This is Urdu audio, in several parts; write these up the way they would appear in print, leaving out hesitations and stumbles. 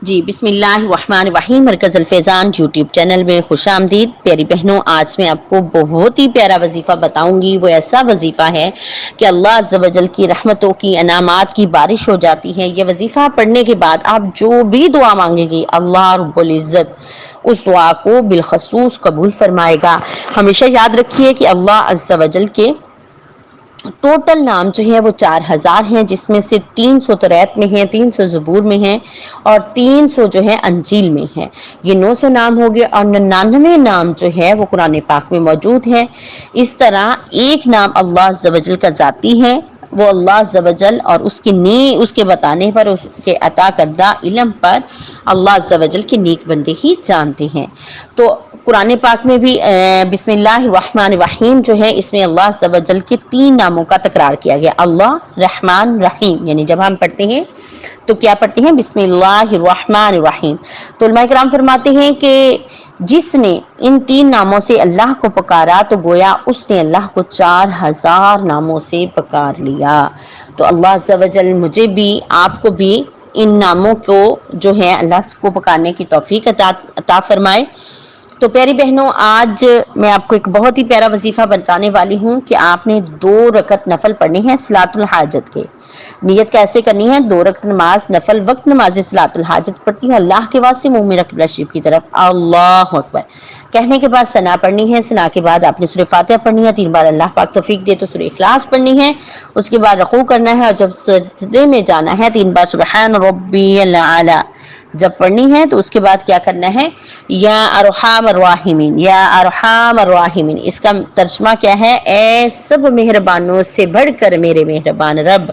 جی بسم اللہ الرحمن الرحیم مرکز الفیضان یوٹیوب چینل میں خوش آمدید پیاری بہنوں۔ آج میں آپ کو بہت ہی پیارا وظیفہ بتاؤں گی۔ وہ ایسا وظیفہ ہے کہ اللہ عز و جل کی رحمتوں کی انعامات کی بارش ہو جاتی ہے۔ یہ وظیفہ پڑھنے کے بعد آپ جو بھی دعا مانگیں گی اللہ رب العزت اس دعا کو بالخصوص قبول فرمائے گا۔ ہمیشہ یاد رکھیے کہ اللہ عز و جل کے ٹوٹل نام جو ہے وہ 4000 ہیں، جس میں سے 300 توریت میں ہیں، 300 زبور میں ہیں اور 300 جو ہے انجیل میں ہیں۔ یہ 900 نام ہو گئے اور 99 نام جو ہے وہ قرآن پاک میں موجود ہیں۔ اس طرح ایک نام اللہ عز و جل کا ذاتی ہے، وہ اللہ عز و جل اور اس کے بتانے پر، اس کے عطا کردہ علم پر اللہ عز و جل کے نیک بندے ہی جانتے ہیں۔ تو قرآن پاک میں بھی بسم اللہ الرحمن الرحیم جو ہے، اس میں اللہ عز و جل کے 3 ناموں کا تکرار کیا گیا، اللہ، رحمان، رحیم۔ یعنی جب ہم پڑھتے ہیں تو کیا پڑھتے ہیں؟ بسم اللہ الرحمن الرحیم۔ تو علماء کرام فرماتے ہیں کہ جس نے ان 3 ناموں سے اللہ کو پکارا تو گویا اس نے اللہ کو 4000 ناموں سے پکار لیا۔ تو اللہ عز و جل مجھے بھی آپ کو بھی ان ناموں کو جو ہے اللہ کو پکارنے کی توفیق عطا فرمائے۔ تو پیاری بہنوں، آج میں آپ کو ایک بہت ہی پیارا وظیفہ بتانے والی ہوں کہ آپ نے 2 رکعت نفل پڑھنے ہیں صلاۃ الحاجت کے۔ نیت کیسے کرنی ہے؟ 2 رکعت نماز نفل وقت نماز صلاۃ الحاجت پڑھتی ہے اللہ کے واسطے، منہ میں رکھ شریف کی طرف اللہ اکبر کہنے کے بعد ثنا پڑھنی ہے۔ ثنا کے بعد آپ نے سورہ فاتحہ پڑھنی ہے، 3 بار اللہ پاک توفیق دے تو سورہ اخلاص پڑھنی ہے۔ اس کے بعد رکوع کرنا ہے اور جب سجدے میں جانا ہے 3 بار سبحان ربی الاعلی جب پڑھنی ہے تو اس کے بعد کیا کرنا ہے؟ یا ارحم الراحمین، یا ارحم الراحمین، اس کا ترجمہ کیا ہے؟ اے سب مہربانوں سے بڑھ کر میرے مہربان رب۔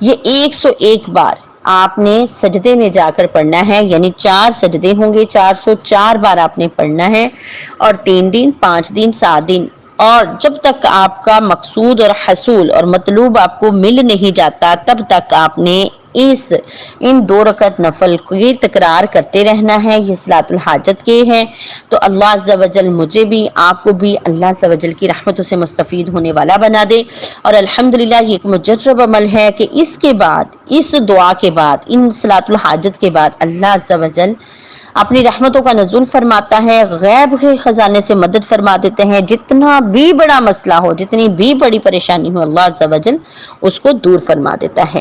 یہ 101 بار آپ نے سجدے میں جا کر پڑھنا ہے، یعنی 4 سجدے ہوں گے، 404 بار آپ نے پڑھنا ہے، اور 3 دن، 5 دن، 7 دن، اور جب تک آپ کا مقصود اور حصول اور مطلوب آپ کو مل نہیں جاتا تب تک آپ نے ان 2 رکعت نفل کی تکرار کرتے رہنا ہے۔ یہ صلاۃ الحاجت کے ہیں۔ تو اللہ عز و جل مجھے بھی آپ کو بھی اللہ عز و جل کی رحمتوں سے مستفید ہونے والا بنا دے۔ اور الحمدللہ یہ ایک مجرب عمل ہے کہ اس کے بعد، اس دعا کے بعد، ان صلاۃ الحاجت کے بعد اللہ عز و جل اپنی رحمتوں کا نزول فرماتا ہے، غیب کے خزانے سے مدد فرما دیتے ہیں۔ جتنا بھی بڑا مسئلہ ہو، جتنی بھی بڑی پریشانی ہو، اللہ عز و جل اس کو دور فرما دیتا ہے۔